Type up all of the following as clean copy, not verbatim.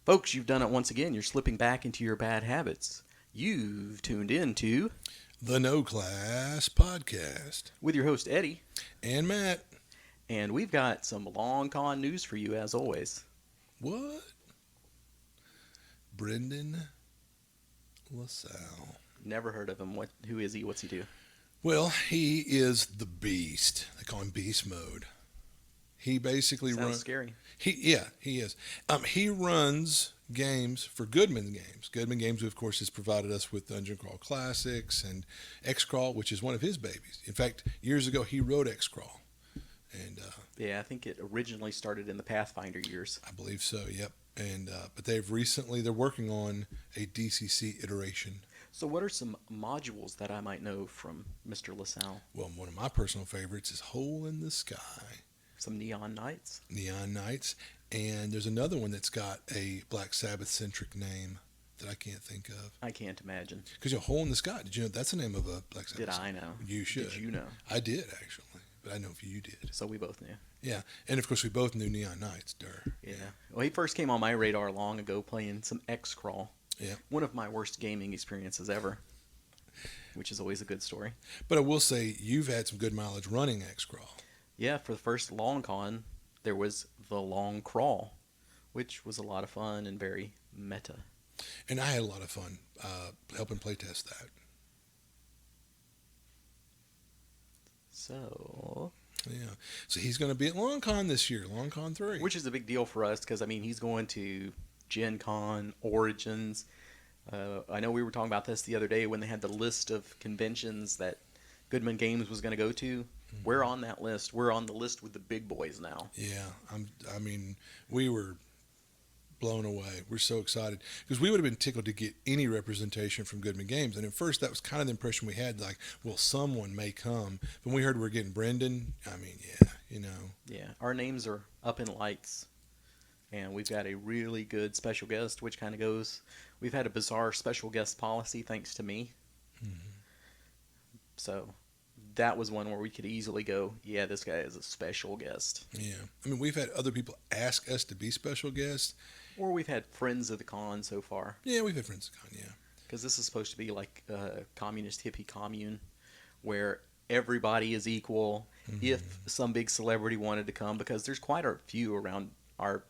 Folks, you've done it once again. You're slipping back into your bad habits. You've tuned in to The No Class Podcast. with your host Eddie, And Matt. and we've got some long con news for you as always. What? Brendan LaSalle. Never heard of him. Who is he? What's he do? Well, he is the beast. They call him beast mode. He basically Sounds runs. scary. He is. He runs games for Goodman Games. Goodman Games, of course, has provided us with Dungeon Crawl Classics and X Crawl, which is one of his babies. In fact, years ago he wrote X Crawl, and Yeah, I think it originally started in the Pathfinder years. I believe so. Yep. And but they're working on a DCC iteration. So what are some modules that I might know from Mr. LaSalle? Well, one of my personal favorites is Hole in the Sky. Some Neon Knights? Neon Knights. And there's another one that's got a Black Sabbath-centric name that I can't think of. I can't imagine. Because Hole in the Sky, did you know that's the name of a Black Sabbath? Did I know? You should. Did you know? I did, actually. But I know if you did. So we both knew. Yeah. And, of course, we both knew Neon Knights. Yeah. Well, he first came on my radar long ago playing some X-Crawl. Yeah. One of my worst gaming experiences ever, which is always a good story. But I will say you've had some good mileage running X-Crawl. Yeah, for the first long con, there was the long crawl, which was a lot of fun and very meta. And I had a lot of fun helping playtest that. So, Yeah. So he's going to be at Long Con this year, Long Con 3. which is a big deal for us because, I mean, he's going to Gen Con, Origins. I know we were talking about this the other day when they had the list of conventions that Goodman Games was going to go to. Mm-hmm. We're on that list. We're on the list with the big boys now. Yeah. We were blown away. We're so excited because we would have been tickled to get any representation from Goodman Games. And at first, that was kind of the impression we had, like, well, someone may come. But when we heard we were getting Brendan, Yeah, our names are up in lights. And we've got a really good special guest, which kind of goes... We've had a bizarre special guest policy thanks to me. Mm-hmm. So that was one where we could easily go, yeah, this guy is a special guest. Yeah. We've had other people ask us to be special guests. Or we've had friends of the con so far. Yeah, we've had friends of the con, yeah. Because this is supposed to be like a communist hippie commune where everybody is equal. Mm-hmm. If some big celebrity wanted to come, because there's quite a few around our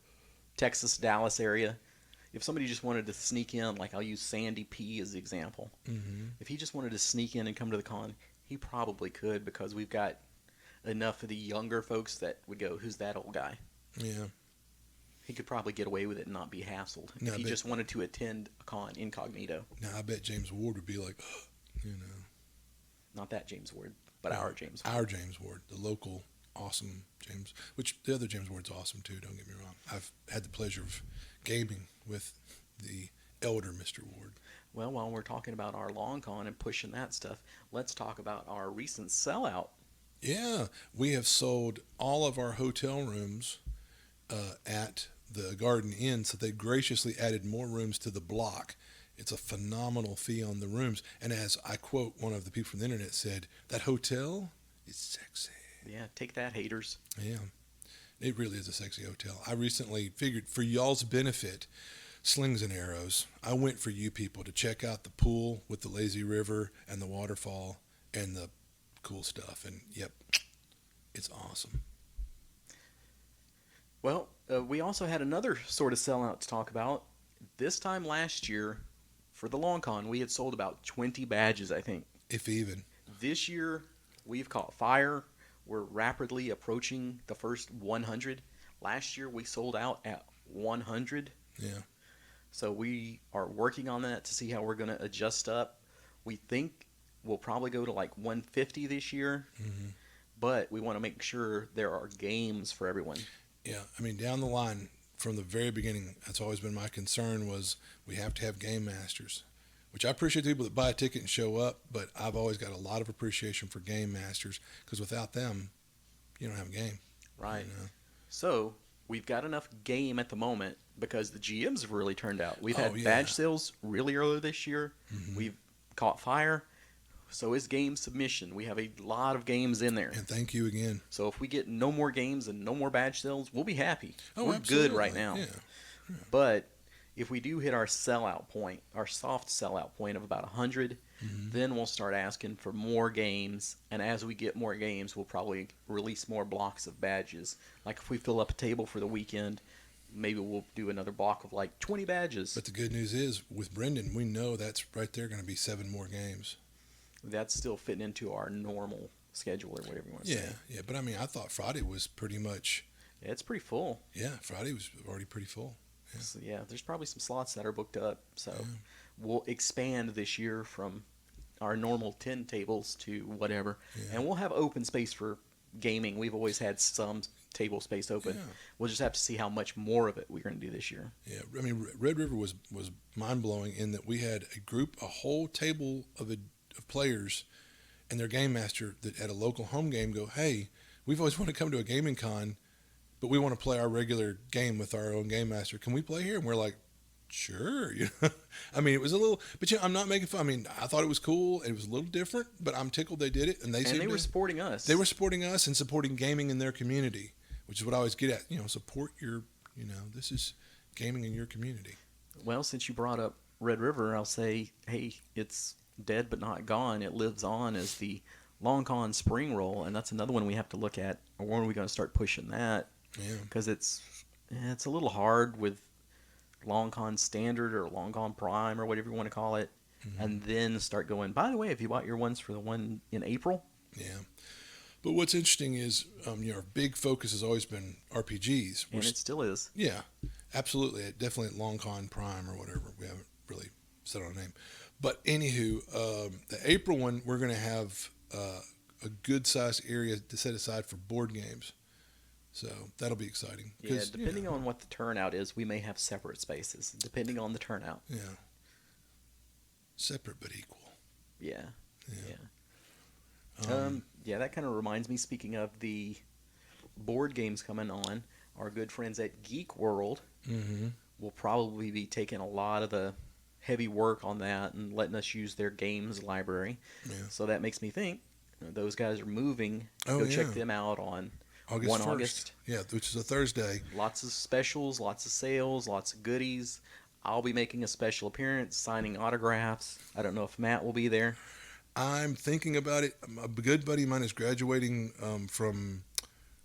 Texas, Dallas area. If somebody just wanted to sneak in, like I'll use Sandy P as the example. Mm-hmm. If he just wanted to sneak in and come to the con, he probably could because we've got enough of the younger folks that would go, who's that old guy? Yeah. He could probably get away with it and not be hassled if he just wanted to attend a con incognito. Now, I bet James Ward would be like, Not that James Ward, but our James Ward. Our James Ward, the local awesome James, which the other James Ward's awesome too, don't get me wrong. I've had the pleasure of gaming with the elder Mr. Ward. Well, while we're talking about our long con and pushing that stuff, let's talk about our recent sellout. Yeah, we have sold all of our hotel rooms at the Garden Inn, so they graciously added more rooms to the block. It's a phenomenal fee on the rooms. And as I quote one of the people from the internet said, that hotel is sexy. Yeah, take that, haters. Yeah, it really is a sexy hotel. I recently figured for y'all's benefit, slings and arrows, I went for you people to check out the pool with the lazy river and the waterfall and the cool stuff. And yep, it's awesome. Well, we also had another sort of sellout to talk about. This time last year, for the long con, we had sold about 20 badges, I think. If even. This year, we've caught fire. We're rapidly approaching the first 100. Last year, we sold out at 100. Yeah. So we are working on that to see how we're going to adjust up. We think we'll probably go to like 150 this year, but we want to make sure there are games for everyone. Yeah, down the line, from the very beginning, that's always been my concern was we have to have game masters, which I appreciate the people that buy a ticket and show up, but I've always got a lot of appreciation for game masters because without them, you don't have a game. Right. So we've got enough game at the moment because the GMs have really turned out. We've had badge sales really early this year. Mm-hmm. We've caught fire. So is game submission. We have a lot of games in there. And thank you again. So if we get no more games and no more badge sales, we'll be happy. Oh, We're absolutely. good right now. Yeah. But if we do hit our sellout point, our soft sellout point of about 100, then we'll start asking for more games. And as we get more games, we'll probably release more blocks of badges. Like if we fill up a table for the weekend, maybe we'll do another block of like 20 badges. But the good news is, with Brendan, we know that's right there going to be 7 more games. That's still fitting into our normal schedule or whatever you want to say. Yeah. But I mean, I thought Friday was pretty much. Yeah, it's pretty full. Yeah, Friday was already pretty full. Yeah. So, yeah, there's probably some slots that are booked up. So we'll expand this year from our normal 10 tables to whatever. Yeah. And we'll have open space for gaming. We've always had some table space open. Yeah. We'll just have to see how much more of it we're going to do this year. Yeah, I mean, Red River was mind-blowing in that we had a whole table of players and their game master that at a local home game go, hey, we've always wanted to come to a gaming con, but we want to play our regular game with our own game master. Can we play here? And we're like, sure. I mean, it was a little, but I'm not making fun. I mean, I thought it was cool. It was a little different, but I'm tickled they did it. And they were supporting us. They were supporting us and supporting gaming in their community, which is what I always get at. Support your, this is gaming in your community. Well, since you brought up Red River, I'll say, hey, it's dead but not gone. It lives on as the Long Con Spring Roll, and that's another one we have to look at. Or when are we going to start pushing that? Yeah. Because it's a little hard with Long Con Standard or Long Con Prime or whatever you want to call it, and then start going, by the way, have you bought your ones for the one in April? Yeah. But what's interesting is our big focus has always been RPGs. And it still is. Yeah, absolutely. Definitely at Long Con Prime or whatever. We haven't really set on a name. But anywho, the April one, we're going to have a good-sized area to set aside for board games. So that'll be exciting. Yeah, depending on what the turnout is, we may have separate spaces, depending on the turnout. Yeah. Separate but equal. Yeah. Yeah, that kind of reminds me, speaking of the board games coming on, our good friends at Geek World will probably be taking a lot of the heavy work on that and letting us use their games library. Yeah. So that makes me think those guys are moving. Oh, Go yeah. check them out on August 1 1st. August. Yeah, which is a Thursday. Lots of specials, lots of sales, lots of goodies. I'll be making a special appearance, signing autographs. I don't know if Matt will be there. I'm thinking about it. A good buddy of mine is graduating from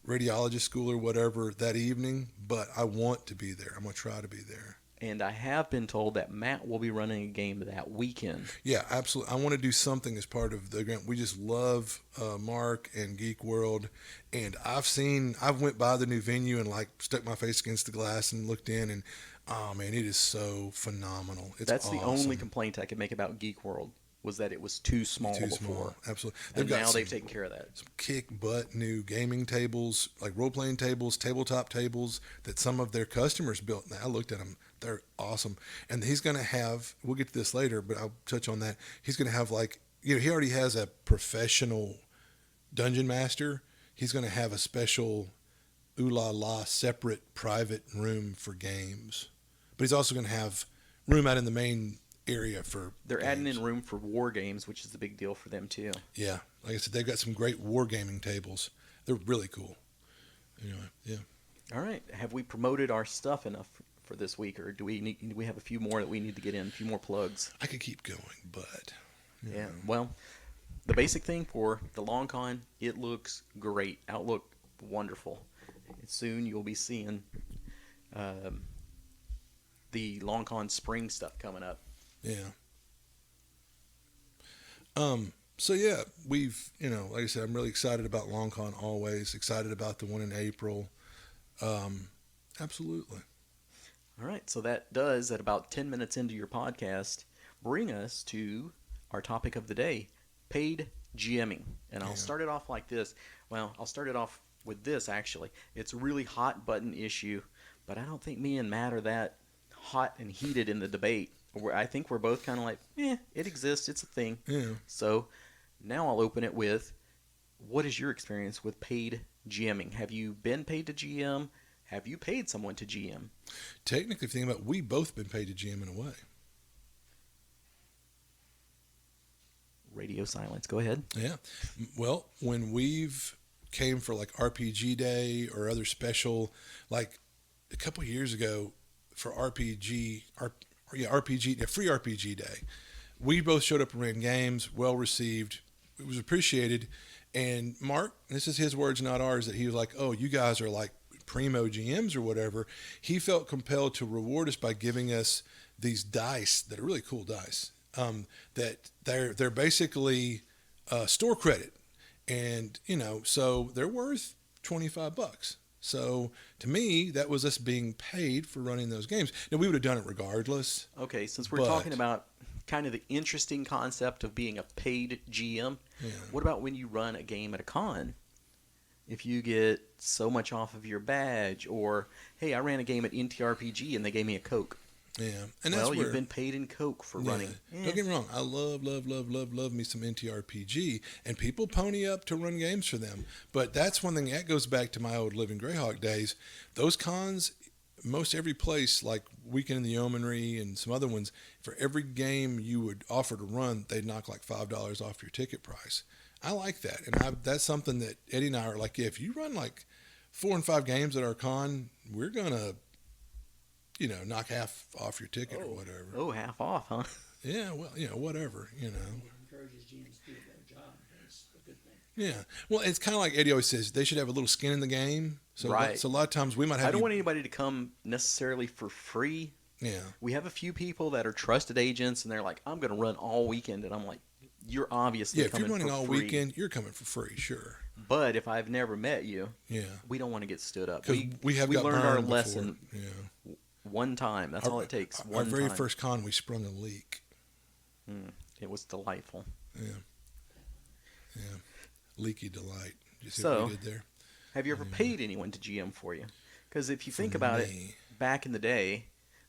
radiologist school or whatever that evening, but I want to be there. I'm going to try to be there. And I have been told that Matt will be running a game that weekend. Yeah, absolutely. I want to do something as part of the event. We just love Mark and Geek World, and I've went by the new venue and like stuck my face against the glass and looked in, and oh man, it is so phenomenal. That's awesome. The only complaint I could make about Geek World was that it was too small before. Absolutely. And now they've taken care of that. Some kick butt new gaming tables, like role playing tables, tabletop tables that some of their customers built. And I looked at them; they're awesome. And he's going to have. We'll get to this later, but I'll touch on that. He's going to have he already has a professional dungeon master. He's going to have a special ooh la la separate private room for games, but he's also going to have room out in the main area for they're games. adding in room for war games, which is a big deal for them too. Yeah, like I said, they've got some great wargaming tables. They're really cool. Anyway, yeah. All right, have we promoted our stuff enough for this week, or do we have a few more that we need to get in, a few more plugs? I could keep going, but yeah. Well, the basic thing for the Long Con, it looks great. Outlook wonderful. Soon you'll be seeing the Long Con spring stuff coming up. Yeah. So yeah, we've, like I said, I'm really excited about Long Con always, excited about the one in April. Absolutely. All right. So that does, at about 10 minutes into your podcast, bring us to our topic of the day, paid GMing. And I'll start it off like this. Well, I'll start it off with this, actually. It's a really hot button issue, but I don't think me and Matt are that hot and heated in the debate. I think we're both kind of like, it exists, it's a thing. Yeah. So now I'll open it with, what is your experience with paid GMing? Have you been paid to GM? Have you paid someone to GM? Technically, if you think about it, we've both been paid to GM in a way. Radio silence. Go ahead. Yeah. Well, when we've came for like RPG Day or other special, like a couple of years ago, for free RPG day. We both showed up and ran games, well received. It was appreciated. And Mark, this is his words, not ours, that he was like, oh, you guys are like primo GMs or whatever. He felt compelled to reward us by giving us these dice that are really cool dice. That they're basically store credit, and so they're worth $25. So to me, that was us being paid for running those games. Now we would have done it regardless. Okay, since we're talking about kind of the interesting concept of being a paid GM, what about when you run a game at a con? If you get so much off of your badge, or hey, I ran a game at NTRPG and they gave me a Coke. Yeah, and that's you've been paid in Coke for running. Don't get me wrong. I love me some NTRPG, and people pony up to run games for them. But that's one thing that goes back to my old Living Greyhawk days. Those cons, most every place, like Weekend in the Yeomanry and some other ones, for every game you would offer to run, they'd knock like $5 off your ticket price. I like that, and that's something that Eddie and I are like, if you run like 4 and 5 games at our con, we're gonna knock half off your ticket or whatever. Oh, half off, huh? Yeah, well, whatever, It encourages GMs to do a better job. That's a good thing. Yeah. Well, it's kind of like Eddie always says, they should have a little skin in the game. So, right. So a lot of times we might have... I don't want anybody to come necessarily for free. Yeah. We have a few people that are trusted agents, and they're like, I'm going to run all weekend. And I'm like, you're obviously coming for free. Yeah, if you're running all weekend, you're coming for free, sure. But if I've never met you, we don't want to get stood up. Because we learned our before. lesson. Yeah. One time. That's all it takes. Our very first con, we sprung a leak. It was delightful. Yeah. Leaky delight. Did you see So, what we did there? Have you ever paid anyone to GM for you? Because if you think about it, back in the day,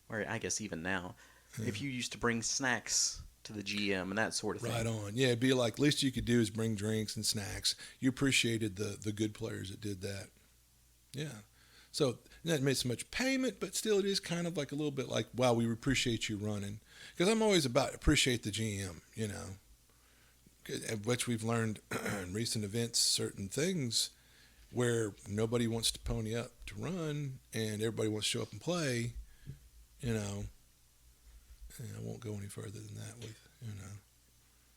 or I guess even now, if you used to bring snacks to the GM and that sort of thing. Right on. Yeah, it'd be like, least you could do is bring drinks and snacks. You appreciated the good players that did that. Yeah. So not made so much payment, but still it is kind of like a little bit like, wow, we appreciate you running. Because I'm always about appreciate the GM, which we've learned in recent events, certain things where nobody wants to pony up to run and everybody wants to show up and play, and I won't go any further than that with.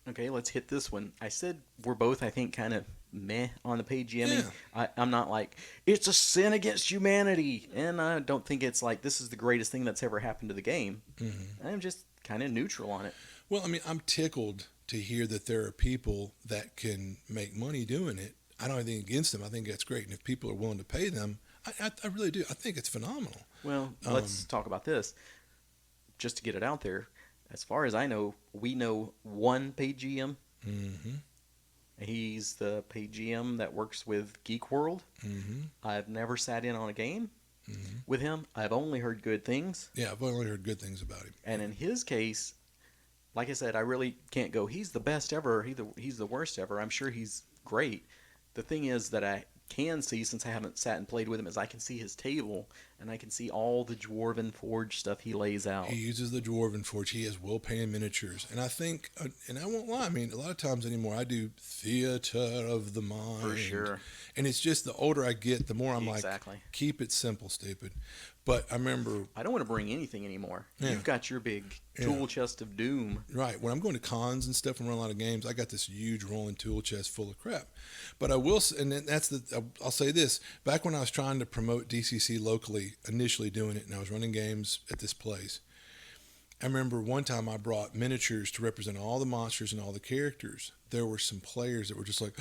Okay, let's hit this one. I said we're both, I think, kind of meh on the paid GMing. Yeah. I'm not like, it's a sin against humanity. And I don't think it's like, this is the greatest thing that's ever happened to the game. Mm-hmm. I'm just kind of neutral on it. Well, I mean, I'm tickled to hear that there are people that can make money doing it. I don't have anything against them. I think that's great. And if people are willing to pay them, I really do. I think it's phenomenal. Well, let's talk about this. Just to get it out there. As far as I know, we know one paid GM. Mm-hmm. He's the paid GM that works with Geek World. Mm-hmm. I've never sat in on a game with him. I've only heard good things. Yeah, I've only heard good things about him. And in his case, like I said, I really can't go, he's the best ever, he's the worst ever. I'm sure he's great. The thing is that I can see, since I haven't sat and played with him, is I can see his table, and I can see all the Dwarven Forge stuff he lays out. He uses the Dwarven Forge. He has will-paying miniatures. And I think, and I won't lie, I mean, a lot of times anymore, I do theater of the mind. For sure. And it's just the older I get, the more I'm exactly. like, keep it simple, stupid. But I remember... I don't want to bring anything anymore. Yeah. You've got your big tool chest of doom. Right. When I'm going to cons and stuff and run a lot of games, I got this huge rolling tool chest full of crap. But I will, and I'll say this. Back when I was trying to promote DCC locally, initially doing it, and I was running games at this place, I remember one time I brought miniatures to represent all the monsters and all the characters. There were some players that were just like,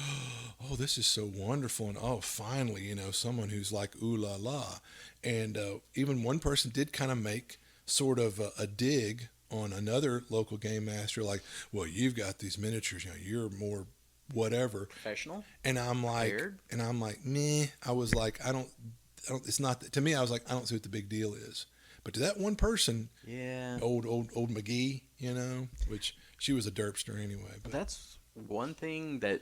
oh, this is so wonderful. And oh, finally, someone who's like, ooh la la. And even one person did kind of make sort of a dig on another local game master, like, well, you've got these miniatures, you're more whatever. Professional. And I'm like, meh. I was like, I don't, it's not, to me, I was like, I don't see what the big deal is. But to that one person, old McGee, which she was a derpster anyway. But that's one thing that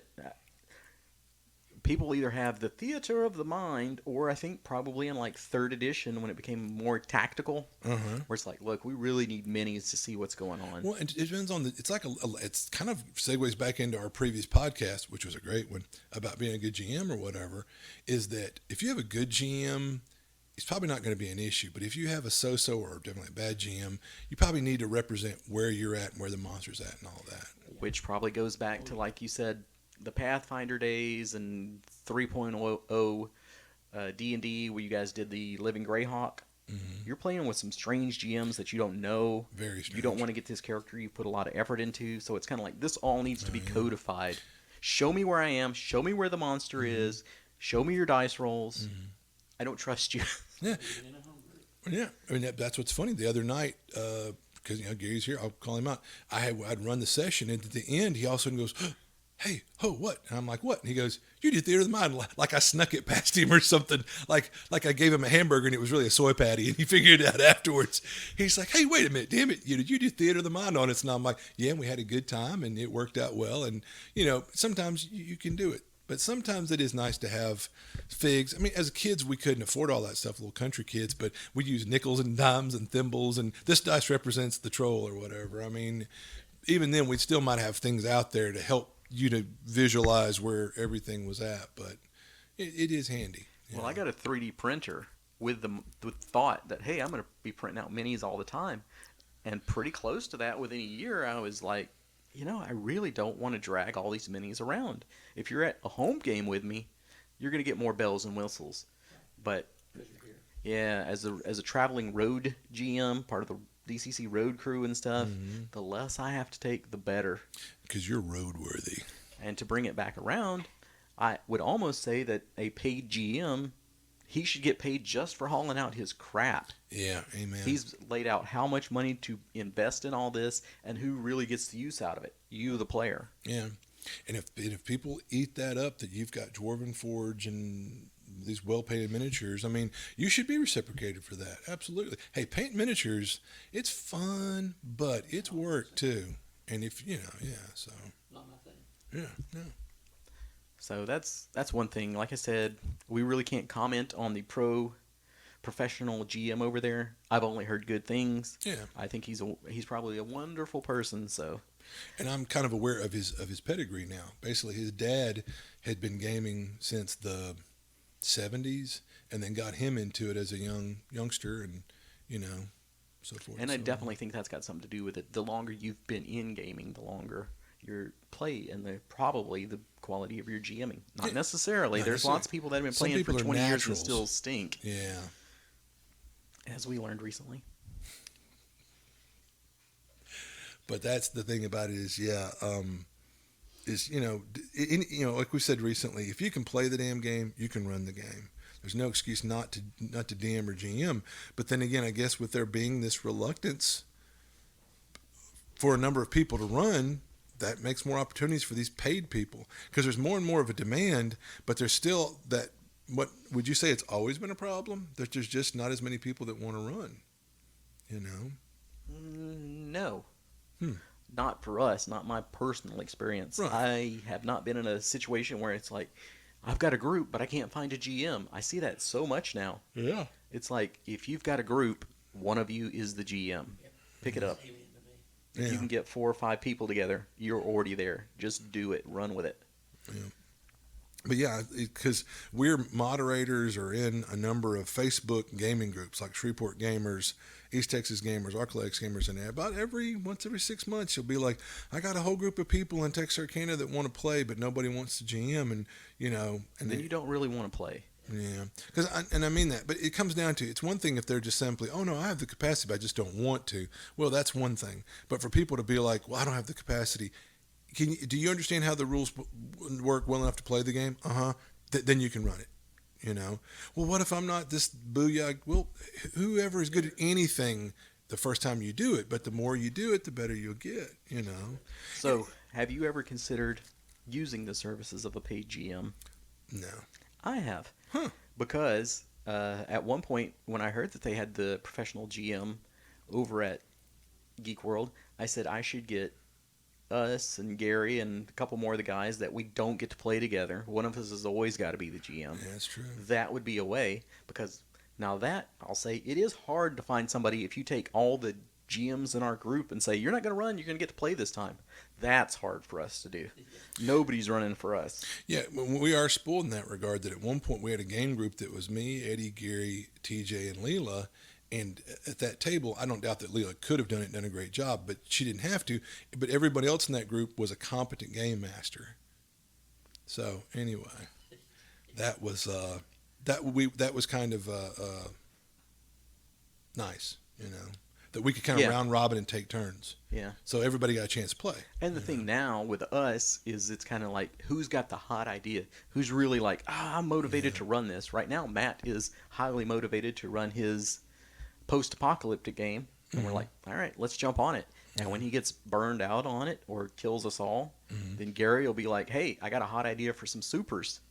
people either have the theater of the mind, or I think probably in like 3rd edition when it became more tactical, where it's like, look, we really need minis to see what's going on. Well, it depends on it's like it's kind of segues back into our previous podcast, which was a great one, about being a good GM or whatever, is that if you have a good GM it's probably not going to be an issue. But if you have a so-so or definitely a bad GM, you probably need to represent where you're at and where the monster's at and all that. Which probably goes back to, like you said, the Pathfinder days and 3.0 D&D where you guys did the Living Greyhawk. Mm-hmm. You're playing with some strange GMs that you don't know. Very strange. You don't want to get this character you put a lot of effort into, so it's kind of like this all needs to be codified. Show me where I am. Show me where the monster is. Show me your dice rolls. I don't trust you. Yeah. Even in a home group. Yeah, I mean that's what's funny. The other night, because Gary's here, I'll call him out. I'd run the session, and at the end, he all of a sudden goes, "Hey, what?" And I'm like, "What?" And he goes, "You did theater of the mind," like I snuck it past him or something. Like I gave him a hamburger and it was really a soy patty, and he figured it out afterwards. He's like, "Hey, wait a minute, damn it, you do theater of the mind on us?" And I'm like, "Yeah, and we had a good time, and it worked out well." And sometimes you can do it. But sometimes it is nice to have figs. I mean, as kids, we couldn't afford all that stuff, little country kids, but we use nickels and dimes and thimbles, and this dice represents the troll or whatever. I mean, even then, we still might have things out there to help you to visualize where everything was at, but it is handy. Well, I got a 3D printer with the thought that, hey, I'm going to be printing out minis all the time. And pretty close to that within a year, I was like, I really don't want to drag all these minis around. If you're at a home game with me, you're going to get more bells and whistles. But Because you're here. yeah, as a traveling road GM, part of the DCC road crew and stuff, the less I have to take, the better. Because you're roadworthy. And to bring it back around, I would almost say that a paid GM, he should get paid just for hauling out his crap. Yeah, amen. He's laid out how much money to invest in all this, and who really gets the use out of it? You, the player. Yeah, and if people eat that up, that you've got Dwarven Forge and these well-painted miniatures, I mean, you should be reciprocated for that. Absolutely. Hey, paint miniatures, it's fun, but it's work too. And if so Not my thing. yeah. So that's one thing. Like I said, we really can't comment on the professional GM over there. I've only heard good things. Yeah. I think he's probably a wonderful person. So, And I'm kind of aware of his pedigree now. Basically, his dad had been gaming since the 70s, and then got him into it as a youngster, and so forth. and I so definitely think that's got something to do with it. The longer you've been in gaming, the longer your play and probably the quality of your GMing. Not necessarily. Not There's necessarily. lots of people that have been Some playing for people are 20 years and naturals. still stink, Yeah. as we learned recently. But that's the thing about it is, like we said recently, if you can play the damn game, you can run the game. There's no excuse not to DM or GM. But then again, I guess with there being this reluctance for a number of people to run, that makes more opportunities for these paid people, because there's more and more of a demand, but there's still that. What would you say? It's always been a problem that there's just not as many people that want to run. No. Hmm. Not for us, not my personal experience. Right. I have not been in a situation where it's like, I've got a group, but I can't find a GM. I see that so much now. Yeah. It's like, if you've got a group, one of you is the GM. Pick it up. Alien to me. If you can get 4 or 5 people together, you're already there. Just do it. Run with it. But yeah, because we're moderators or in a number of Facebook gaming groups like Shreveport Gamers, East Texas Gamers, Arcalex Gamers, and about once every 6 months, you'll be like, I got a whole group of people in Texarkana that want to play, but nobody wants to GM, and And then you don't really want to play. yeah, and I mean that, but it comes down to, it's one thing if they're just simply, oh no, I have the capacity, but I just don't want to. Well, that's one thing. But for people to be like, well, I don't have the capacity. Do you understand how the rules work well enough to play the game? Then you can run it. Well, what if I'm not this booyah? Well, whoever is good at anything the first time you do it, but the more you do it, the better you'll get. So, have you ever considered using the services of a paid GM? No. I have. Huh. Because at one point, when I heard that they had the professional GM over at Geek World, I said I should get us and Gary and a couple more of the guys that we don't get to play together. One of us has always got to be the GM. Yeah, that's true. That would be a way, because now that, I'll say, it is hard to find somebody, if you take all the GMs in our group and say, you're not going to run, you're going to get to play this time. That's hard for us to do. Nobody's running for us. Yeah, we are spoiled in that regard that at one point we had a game group that was me, Eddie, Gary, TJ, and Leela. And at that table, I don't doubt that Leela could have done a great job, but she didn't have to. But everybody else in that group was a competent game master. So anyway, that was that was kind of nice, that we could kind of round robin and take turns. Yeah. So everybody got a chance to play. And the thing now with us is it's kind of like, who's got the hot idea? Who's really like, I'm motivated to run this. Right now, Matt is highly motivated to run his post-apocalyptic game. And we're like, all right, let's jump on it. And when he gets burned out on it or kills us all, then Gary will be like, hey, I got a hot idea for some supers.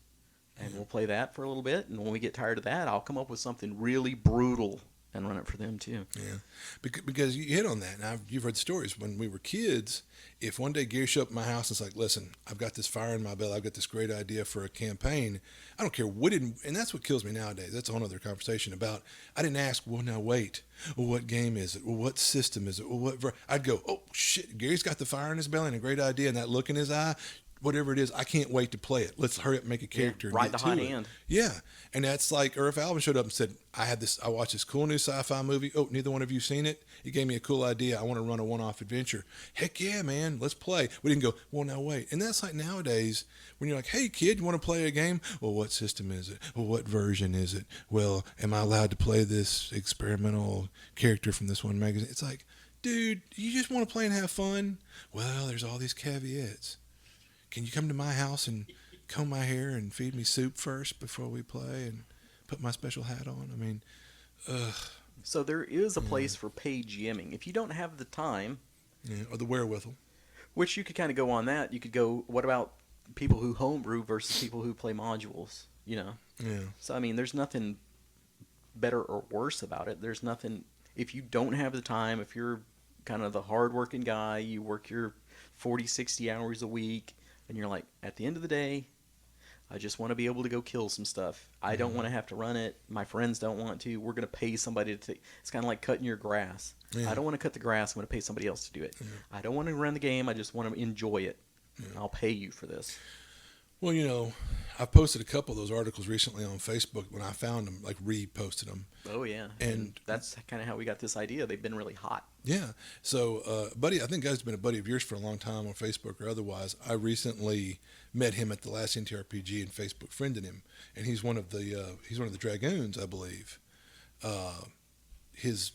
And we'll play that for a little bit. And when we get tired of that, I'll come up with something really brutal and run it for them too. Yeah, because you hit on that. And you've heard stories when we were kids. If one day Gary showed up at my house and it's like, listen, I've got this fire in my belly. I've got this great idea for a campaign. I don't care what and that's what kills me nowadays. That's a whole other conversation about. I didn't ask, well, now wait. Well, what game is it? Well, what system is it? Well, I'd go, oh shit, Gary's got the fire in his belly and a great idea, and that look in his eye. Whatever it is, I can't wait to play it. Let's hurry up and make a character. Ride the hot hand. Yeah. And that's like, or if Alvin showed up and said, I watched this cool new sci-fi movie. Oh, neither one of you seen it? It gave me a cool idea. I want to run a one-off adventure. Heck yeah, man. Let's play. We didn't go, well, now wait. And that's like nowadays when you're like, hey, kid, you want to play a game? Well, what system is it? Well, what version is it? Well, am I allowed to play this experimental character from this one magazine? It's like, dude, you just want to play and have fun? Well, there's all these caveats. Can you come to my house and comb my hair and feed me soup first before we play and put my special hat on? I mean, ugh. So there is a place for paid GMing. If you don't have the time, or the wherewithal, which you could kind of go on that. You could go, what about people who homebrew versus people who play modules? Yeah. So I mean, there's nothing better or worse about it. There's nothing. If you don't have the time, if you're kind of the hardworking guy, you work your 40, 60 hours a week. And you're like, at the end of the day, I just want to be able to go kill some stuff. I don't want to have to run it. My friends don't want to. We're going to pay somebody to take. It's kind of like cutting your grass. Yeah. I don't want to cut the grass. I'm going to pay somebody else to do it. I don't want to run the game. I just want to enjoy it. I'll pay you for this. Well, I've posted a couple of those articles recently on Facebook when I found them, like reposted them. Oh, yeah. And that's kind of how we got this idea. They've been really hot. Yeah. So, buddy, I think guy's been a buddy of yours for a long time on Facebook or otherwise. I recently met him at the last NTRPG and Facebook friended him, and he's one of the Dragoons, I believe.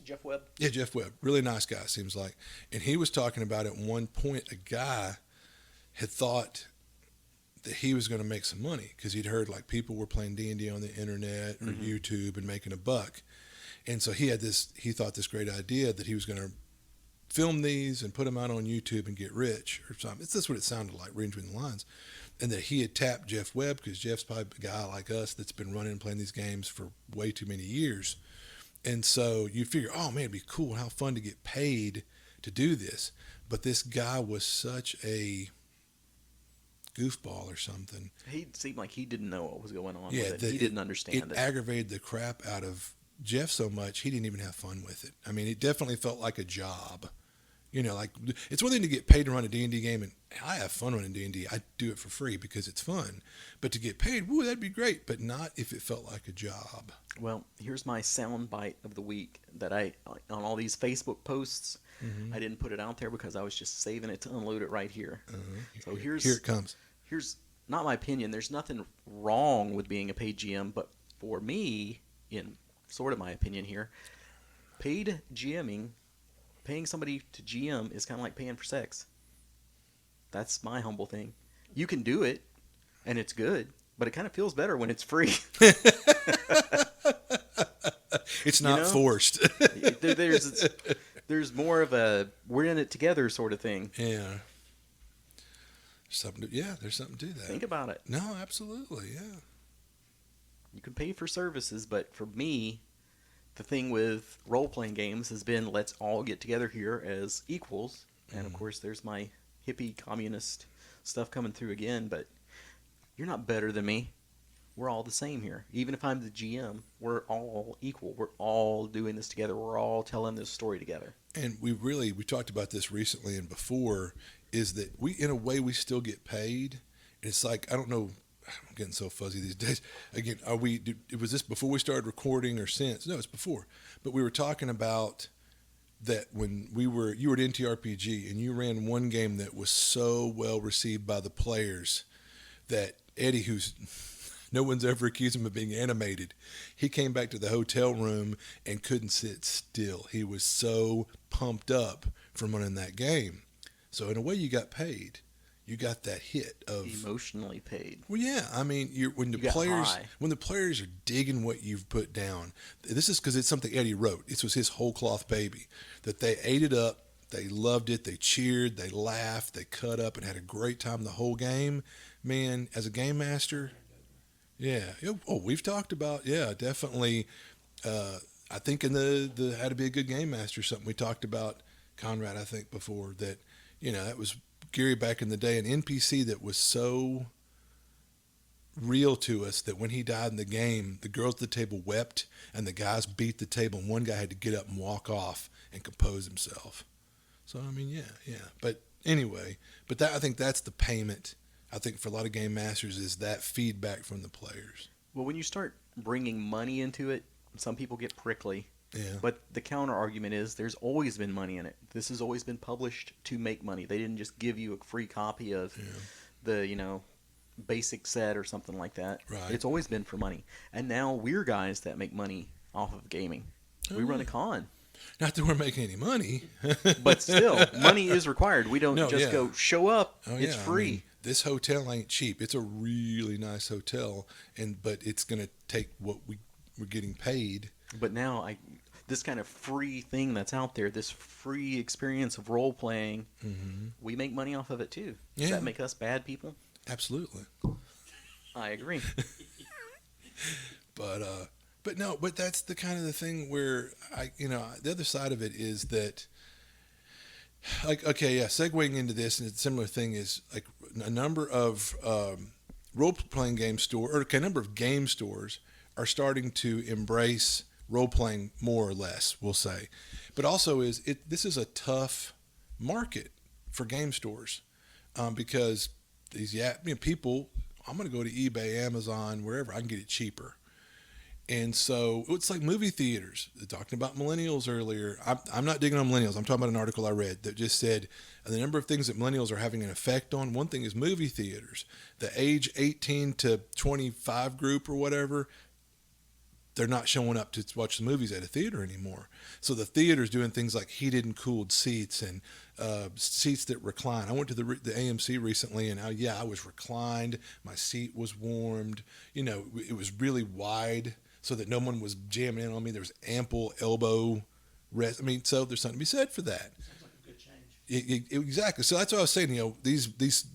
Jeff Webb. Yeah, Jeff Webb. Really nice guy, seems like. And he was talking about at one point a guy had thought that he was going to make some money because he'd heard like people were playing D&D on the internet or YouTube and making a buck. And so he thought this great idea that he was going to film these and put them out on YouTube and get rich or something. That's what it sounded like, reading between the lines. And that he had tapped Jeff Webb because Jeff's probably a guy like us that's been running and playing these games for way too many years. And so you figure, oh man, it'd be cool, how fun to get paid to do this. But this guy was such a goofball or something. He seemed like he didn't know what was going on Yeah, with it. He didn't understand it. It aggravated the crap out of Jeff so much, he didn't even have fun with it. I mean, it definitely felt like a job. Like it's one thing to get paid to run a D&D game, and I have fun running D&D. I do it for free because it's fun. But to get paid, woo, that'd be great, but not if it felt like a job. Well, here's my sound bite of the week that on all these Facebook posts, I didn't put it out there because I was just saving it to unload it right here. So here it comes. Here's not my opinion. There's nothing wrong with being a paid GM, but for me, in sort of my opinion here, paid GMing, paying somebody to GM is kind of like paying for sex. That's my humble thing. You can do it, and it's good, but it kind of feels better when it's free. It's not forced. There's more of a we're in it together sort of thing. Yeah. There's something to that. Think about it. No, absolutely, yeah. You can pay for services, but for me, the thing with role-playing games has been let's all get together here as equals. And, of course, there's my hippie communist stuff coming through again, but you're not better than me. we're all the same here. Even if I'm the GM, we're all equal. We're all doing this together. We're all telling this story together. And we talked about this recently and before, is that we, in a way, we still get paid. And it's like, I don't know, I'm getting so fuzzy these days. Again, was this before we started recording or since? No, it's before. But we were talking about that when you were at NTRPG and you ran one game that was so well received by the players that Eddie, who's no one's ever accused him of being animated, he came back to the hotel room and couldn't sit still. He was so pumped up from running that game. So in a way, you got paid. You got that hit of Emotionally paid. Well, yeah. I mean, when the You got high. players are digging what you've put down, this is because it's something Eddie wrote. This was his whole cloth baby. That they ate it up, they loved it, they cheered, they laughed, they cut up, and had a great time the whole game. Man, as a game master, yeah. Oh, we've talked about definitely. I think in the how to be a good game master, something we talked about, Conrad. I think before that, that was Gary back in the day, an NPC that was so real to us that when he died in the game, the girls at the table wept and the guys beat the table, and one guy had to get up and walk off and compose himself. So I mean, yeah. But anyway, I think that's the payment. I think for a lot of game masters is that feedback from the players. Well, when you start bringing money into it, some people get prickly. Yeah. But the counter argument is there's always been money in it. This has always been published to make money. They didn't just give you a free copy of the, basic set or something like that. Right. It's always been for money. And now we're guys that make money off of gaming. We run a con. Not that we're making any money. But still, money is required. We don't go, show up. It's free. I mean, this hotel ain't cheap. It's a really nice hotel, but it's going to take what we're getting paid. But now this kind of free thing that's out there, this free experience of role playing, we make money off of it too. Does that make us bad people? Absolutely. I agree. But that's the kind of the thing where the other side of it is that, like, okay, yeah, segueing into this, and a similar thing is like a number of role-playing a number of game stores are starting to embrace role-playing more or less, we'll say. But also this is a tough market for game stores because these people, I'm going to go to eBay, Amazon, wherever, I can get it cheaper. And so it's like movie theaters. Talking about millennials earlier. I'm not digging on millennials. I'm talking about an article I read that just said the number of things that millennials are having an effect on. One thing is movie theaters. The age 18 to 25 group or whatever, they're not showing up to watch the movies at a theater anymore. So the theater's doing things like heated and cooled seats and seats that recline. I went to the AMC recently, and I was reclined. My seat was warmed. It was really wide, so that no one was jamming in on me. There was ample elbow rest. I mean, so there's something to be said for that. Sounds like a good change. Exactly. So that's what I was saying. These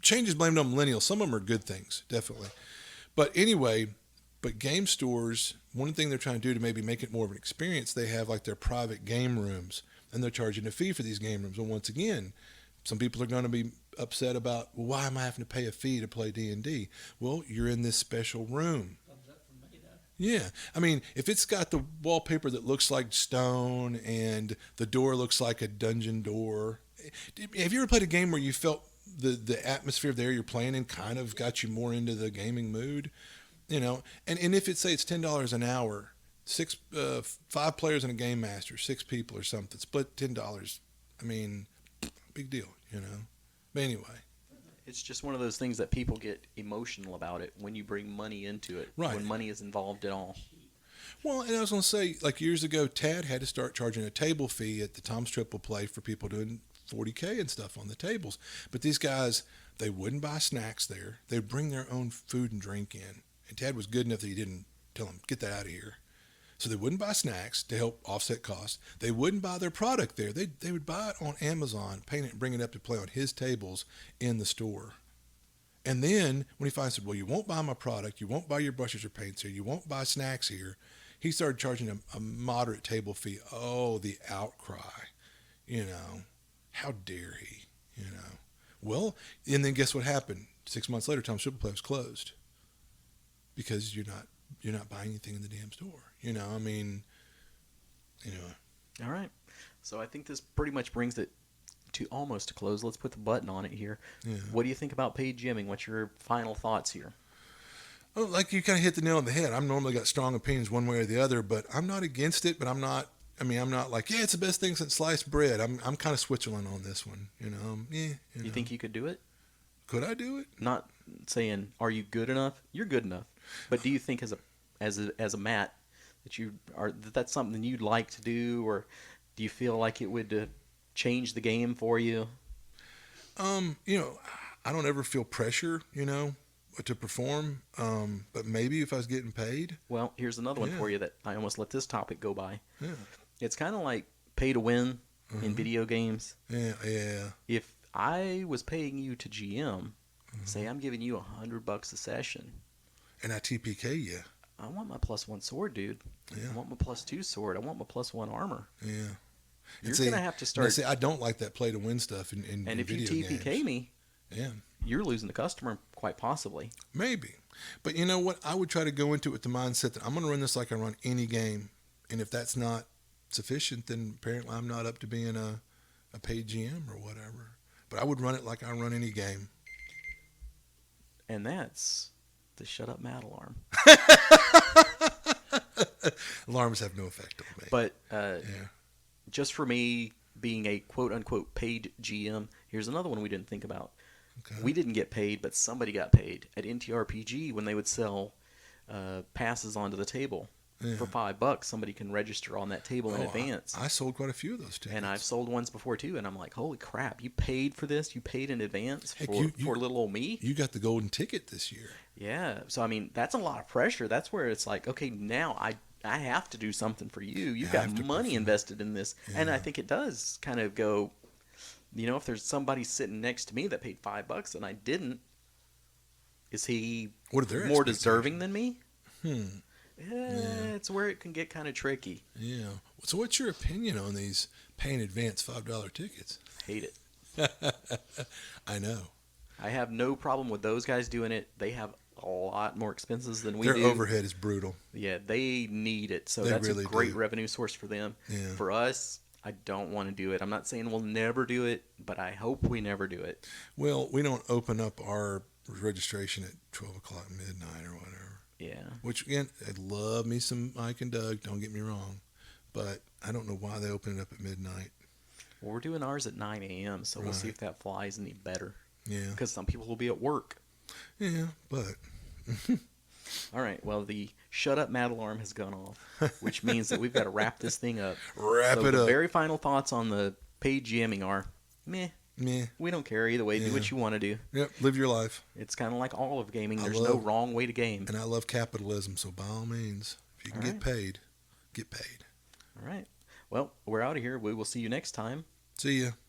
changes blamed on millennials. Some of them are good things, definitely. But anyway, game stores, one thing they're trying to do to maybe make it more of an experience, they have like their private game rooms, and they're charging a fee for these game rooms. Well, once again, some people are going to be upset about, well, why am I having to pay a fee to play D&D? Well, you're in this special room. Yeah. I mean, if it's got the wallpaper that looks like stone and the door looks like a dungeon door. Have you ever played a game where you felt the atmosphere of the area you're playing in kind of got you more into the gaming mood? And if it's $10 an hour, 5 players and a game master, 6 people or something, split $10. I mean, big deal, But anyway. It's just one of those things that people get emotional about it when you bring money into it. Right. When money is involved at all. Well, and I was going to say, like years ago, Tad had to start charging a table fee at the Tom's Triple Play for people doing 40K and stuff on the tables. But these guys, they wouldn't buy snacks there. They'd bring their own food and drink in. And Tad was good enough that he didn't tell them, get that out of here. So they wouldn't buy snacks to help offset costs. They wouldn't buy their product there. They would buy it on Amazon, paint it, and bring it up to play on his tables in the store. And then when he finally said, well, you won't buy my product, you won't buy your brushes or paints here, you won't buy snacks here, he started charging a moderate table fee. Oh, the outcry. How dare he? Well, and then guess what happened? 6 months later, Tom's Triple Play was closed. because you're not buying anything in the damn store. I mean, All right. So I think this pretty much brings it to almost a close. Let's put the button on it here. yeah. What do you think about paid gymming? What's your final thoughts here? Oh, like you kind of hit the nail on the head. I'm normally got strong opinions one way or the other, but I'm not against it. But I'm not. I mean, I'm not like, yeah, it's the best thing since sliced bread. I'm kind of Switzerland on this one. Yeah. You think you could do it? Could I do it? Not saying are you good enough? You're good enough. But do you think as a Matt that's something you'd like to do, or do you feel like it would change the game for you? I don't ever feel pressure, to perform. But maybe if I was getting paid. Well, here's another one Yeah. for you that I almost let this topic go by. Yeah. It's kind of like pay to win in video games. Yeah. If I was paying you to GM, say I'm giving you $100 a session, And I TPK you. I want my +1 sword, dude. Yeah. I want my +2 sword. I want my +1 armor. Yeah. You're gonna have to start. I don't like that play to win stuff in And if you video TPK games. me, Yeah. you're losing the customer quite possibly. Maybe. But you know what? I would try to go into it with the mindset that I'm going to run this like I run any game. And if that's not sufficient, then apparently I'm not up to being a paid GM or whatever. But I would run it like I run any game. And that's the shut up Matt alarm. Alarms have no effect on me. But yeah. just for me being a quote unquote paid GM, here's another one we didn't think about. Okay. We didn't get paid, but somebody got paid at NTRPG when they would sell passes onto the table. Yeah. For $5, somebody can register on that table in advance. I sold quite a few of those tickets. And I've sold ones before too, and I'm like, holy crap, you paid for this? You paid in advance Heck, for little old me? You got the golden ticket this year. Yeah. So, I mean, that's a lot of pressure. That's where it's like, okay, now I have to do something for you. You've got money invested in this. Yeah. And I think it does kind of go, if there's somebody sitting next to me that paid $5 and I didn't, is he What are their more expectations? deserving than me? Yeah. It's where it can get kind of tricky. Yeah. So what's your opinion on these pay in advance $5 tickets? Hate it. I know. I have no problem with those guys doing it. They have a lot more expenses than we Their do. overhead is brutal. Yeah, they need it. So They that's really a great do. revenue source for them. Yeah. For us, I don't want to do it. I'm not saying we'll never do it, but I hope we never do it. Well, we don't open up our registration at 12 o'clock midnight or whatever. Yeah. Which, again, I'd love me some Mike and Doug, don't get me wrong. But I don't know why they open it up at midnight. Well, we're doing ours at 9 a.m., so we'll see Right. if that flies any better. Yeah. Because some people will be at work. Yeah, but All right, well, the shut up Matt alarm has gone off, which means that we've got to wrap this thing up. wrap So it the up. very final thoughts on the paid GMing are, meh, Meh. we don't care either way. Do Yeah. what you want to do. Yep, live your life. It's kind of like all of gaming. I There's no love- wrong way to game. And I love capitalism, so by all means, if you can All get right. paid, get paid. All right. Well, we're out of here. We will see you next time. See ya.